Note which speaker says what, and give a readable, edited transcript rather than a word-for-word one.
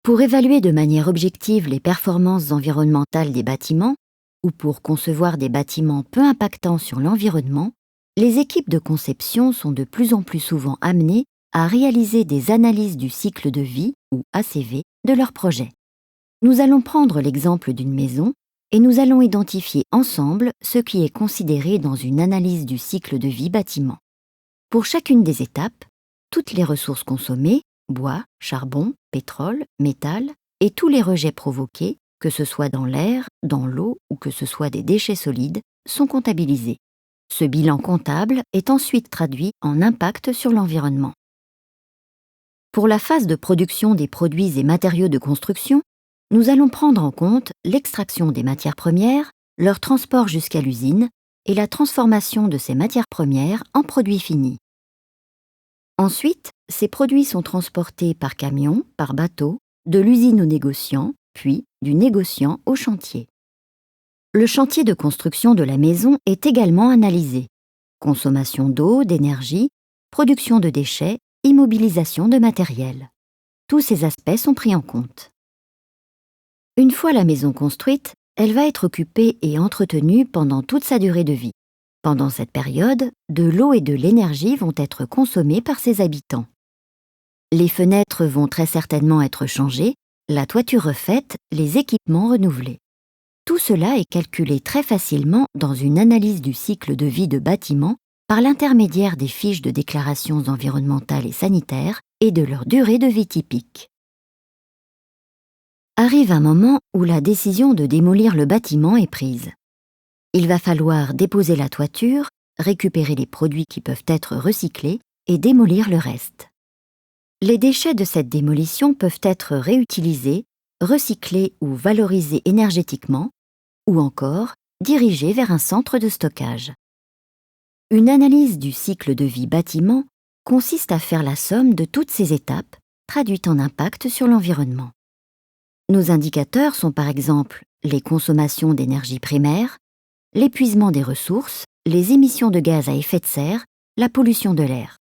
Speaker 1: Pour évaluer de manière objective les performances environnementales des bâtiments, ou pour concevoir des bâtiments peu impactants sur l'environnement, les équipes de conception sont de plus en plus souvent amenées à réaliser des analyses du cycle de vie, ou ACV, de leur projet. Nous allons prendre l'exemple d'une maison et nous allons identifier ensemble ce qui est considéré dans une analyse du cycle de vie bâtiment. Pour chacune des étapes, toutes les ressources consommées, bois, charbon, pétrole, métal, et tous les rejets provoqués, que ce soit dans l'air, dans l'eau ou que ce soit des déchets solides, sont comptabilisés. Ce bilan comptable est ensuite traduit en impact sur l'environnement. Pour la phase de production des produits et matériaux de construction, nous allons prendre en compte l'extraction des matières premières, leur transport jusqu'à l'usine et la transformation de ces matières premières en produits finis. Ensuite, ces produits sont transportés par camion, par bateau, de l'usine au négociant, puis du négociant au chantier. Le chantier de construction de la maison est également analysé. Consommation d'eau, d'énergie, production de déchets, immobilisation de matériel. Tous ces aspects sont pris en compte. Une fois la maison construite, elle va être occupée et entretenue pendant toute sa durée de vie. Pendant cette période, de l'eau et de l'énergie vont être consommées par ses habitants. Les fenêtres vont très certainement être changées, la toiture refaite, les équipements renouvelés. Tout cela est calculé très facilement dans une analyse du cycle de vie de bâtiment par l'intermédiaire des fiches de déclarations environnementales et sanitaires et de leur durée de vie typique. Arrive un moment où la décision de démolir le bâtiment est prise. Il va falloir déposer la toiture, récupérer les produits qui peuvent être recyclés et démolir le reste. Les déchets de cette démolition peuvent être réutilisés, recyclés ou valorisés énergétiquement, ou encore dirigés vers un centre de stockage. Une analyse du cycle de vie bâtiment consiste à faire la somme de toutes ces étapes, traduites en impact sur l'environnement. Nos indicateurs sont par exemple les consommations d'énergie primaire, l'épuisement des ressources, les émissions de gaz à effet de serre, la pollution de l'air.